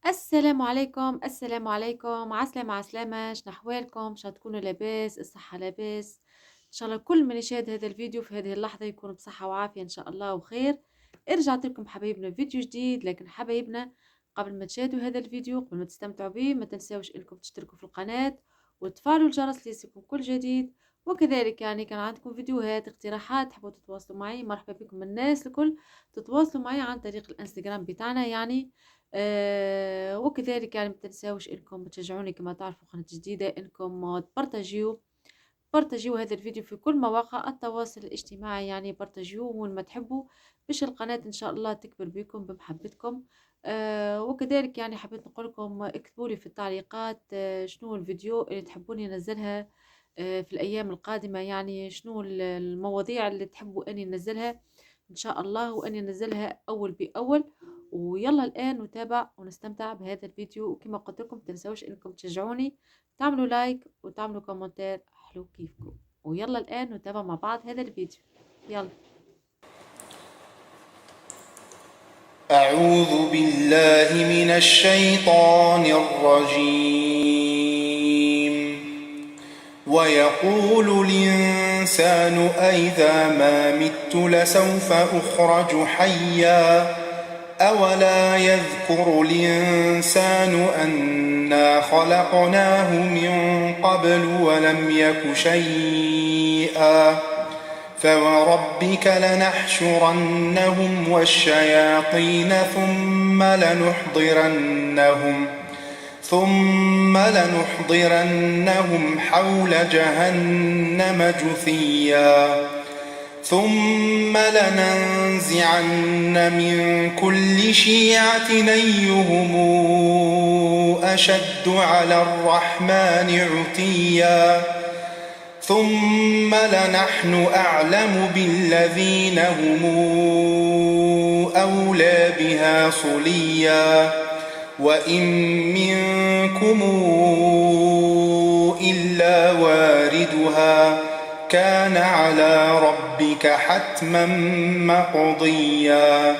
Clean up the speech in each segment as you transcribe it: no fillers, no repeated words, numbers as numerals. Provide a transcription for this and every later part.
السلام عليكم، السلام عليكم، عسلامة عسلامة، شنو أحوالكم؟ شنو تكونوا لاباس، الصحة لاباس، إن شاء الله كل من يشاهد هذا الفيديو في هذه اللحظة يكون بصحة وعافية إن شاء الله وخير. رجعت لكم حبايبنا فيديو جديد، لكن حبايبنا قبل ما تشاهدوا هذا الفيديو، قبل ما تستمتعوا به، ما تنساوش إنكم تشتركوا في القناة وتفعلوا الجرس ليصلكم كل جديد. وكذلك كان عندكم فيديوهات اقتراحات تحبوا تتواصلوا معي، مرحبا بكم الناس الكل تتواصلوا معي عن طريق الانستغرام بتاعنا يعني. وكذلك ما تنساوش انكم تشجعوني كما تعرفوا قناة جديدة، انكم بارتاجيو هذا الفيديو في كل مواقع التواصل الاجتماعي، يعني بارتاجيوه وين ما تحبوا باش القناة ان شاء الله تكبر بكم بمحبتكم. وكذلك حبيت نقول لكم اكتبوا لي في التعليقات شنو الفيديو اللي تحبوني انزلها في الايام القادمة، يعني شنو المواضيع اللي تحبوا اني انزلها ان شاء الله، واني انزلها اول باول. ويلا الآن نتابع ونستمتع بهذا الفيديو، وكما قلت لكم تنسوش انكم تشجعوني، تعملوا لايك وتعملوا كومنتات حلو كيفكم. ويلا الآن نتابع مع بعض هذا الفيديو. يلا. أعوذ بالله من الشيطان الرجيم. ويقول الإنسان أإذا ما مت لسوف أخرج حيا أولا يذكر الإنسان أنا خلقناه من قبل ولم يك شيئا فوربك لنحشرنهم والشياطين ثم لنحضرنهم حول جهنم جثيا ثم لننزعن من كل شيعة أيهم أشد على الرحمن عتيا ثم لنحن أعلم بالذين هم أولى بها صليا وإن منكم إلا واردها كان على ربك حتما مقضيا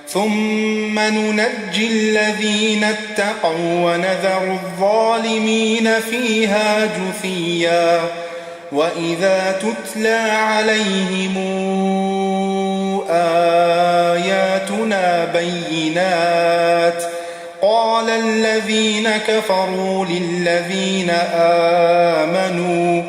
ثم ننجي الذين اتقوا ونذر الظالمين فيها جثيا وإذا تتلى عليهم آياتنا بينات قال الذين كفروا للذين آمنوا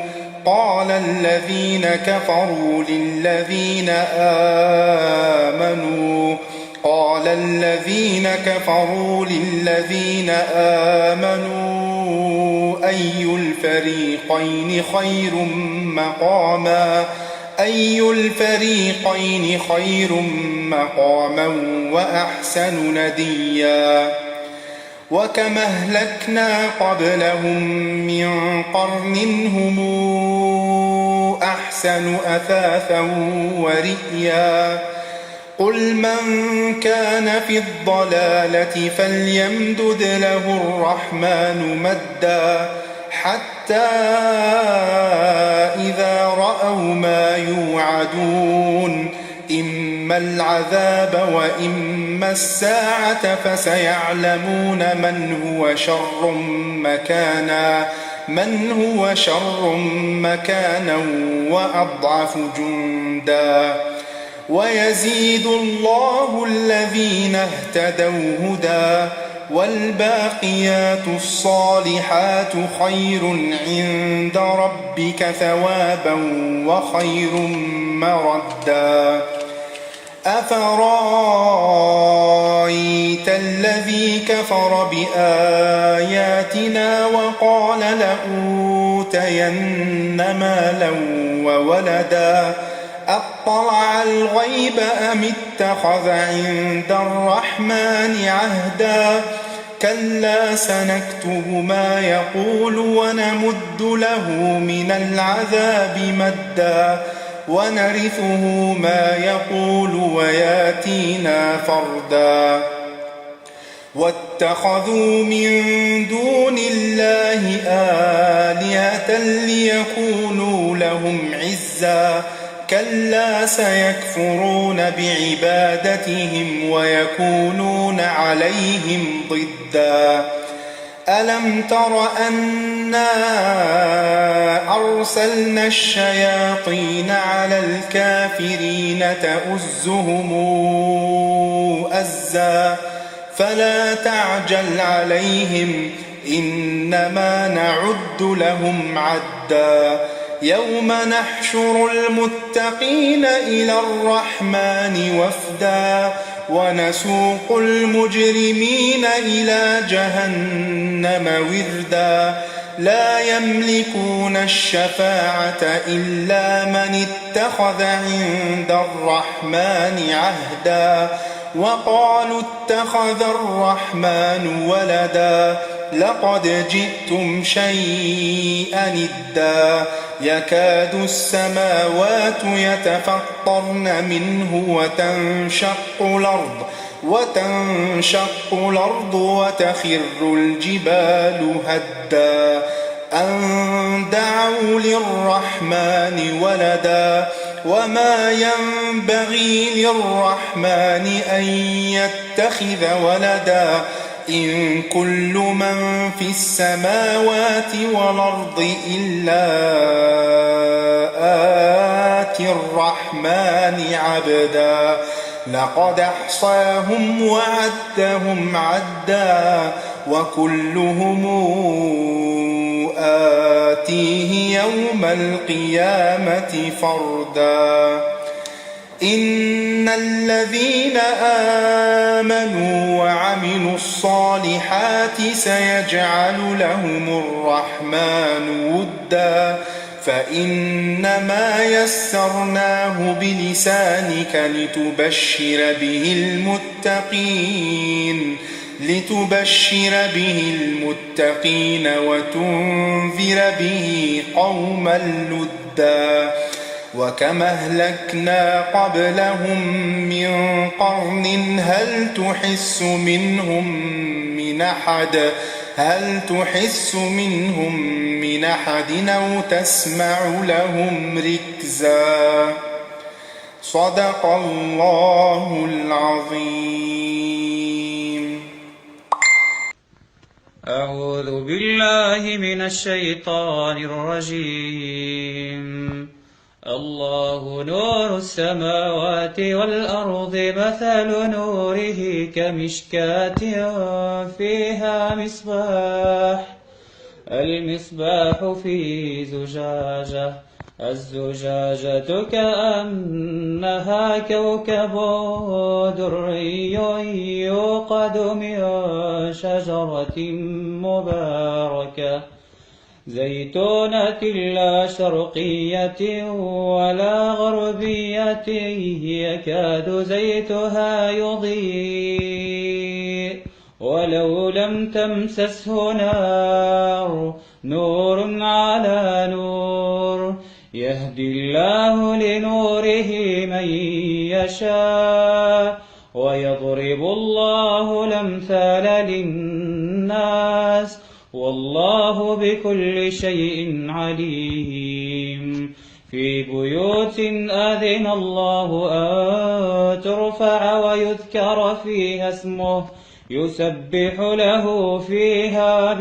أي الفريقين خير مقاما وأحسن نديا وكم أهلكنا قبلهم من قرن هم أحسن أثاثا ورئيا قل من كان في الضلالة فليمدد له الرحمن مدا حتى إذا رأوا ما يوعدون إما العذاب وإما الساعة فسيعلمون من هو شر مكانا وأضعف جندا ويزيد الله الذين اهتدوا هدى والباقيات الصالحات خير عند ربك ثوابا وخير مردا أفرأيت الذي كفر بآياتنا وقال لأوتين مالا وولدا أطلع الغيب أم اتخذ عند الرحمن عهدا كلا سنكتب ما يقول ونمد له من العذاب مدا ونرثه ما يقول وياتينا فردا واتخذوا من دون الله آلهة ليكونوا لهم عزا كلا سيكفرون بعبادتهم ويكونون عليهم ضدا ألم تر أنا أرسلنا الشياطين على الكافرين تؤزهم أزا فلا تعجل عليهم إنما نعد لهم عدا يوم نحشر المتقين إلى الرحمن وفدا ونسوق المجرمين إلى جهنم وردا لا يملكون الشفاعة إلا من اتخذ عند الرحمن عهدا وقالوا اتخذ الرحمن ولدا لقد جئتم شيئا إدا يكاد السماوات يتفطرن منه وتنشق الأرض وتخر الجبال هدا أن دعوا للرحمن ولدا وما ينبغي للرحمن أن يتخذ ولدا إن كل من في السماوات والأرض إلا آتي الرحمن عبدا لقد أحصاهم وعدهم عدا وكلهم آتيه يوم القيامة فردا إن الذين آمنوا وعملوا الصالحات سيجعل لهم الرحمن ودا فإنما يسرناه بلسانك لتبشر به المتقين وتنذر به قوما لدا وكم أهلكنا قبلهم من قرن هل تحس منهم من أحد أو تسمع لهم ركزا صدق الله العظيم. أعوذ بالله من الشيطان الرجيم. الله نور السماوات والأرض مثل نوره كمشكاة فيها المصباح في زجاجة الزجاجة كأنها كوكب دري يوقد من شجرة مباركة زيتونة لا شرقية ولا غربية يكاد زيتها يضيء ولو لم تمسسه نار نور على نور يهدي الله لنوره من يشاء ويضرب الله الأمثال للناس والله بكل شيء عليم. في بيوت أذن الله أن ترفع ويذكر فيها اسمه يسبح له فيها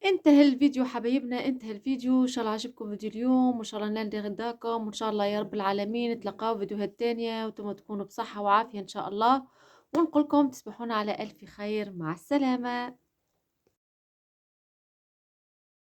انتهى الفيديو حبايبنا، انتهى الفيديو. ان شاء الله عجبكم فيديو اليوم وان شاء الله نلقى غداكم وان شاء الله يا رب العالمين تلقاو فيديوهات تانية وانتم تكونوا بصحة وعافية ان شاء الله، ونقولكم تصبحون على ألف خير. مع السلامة.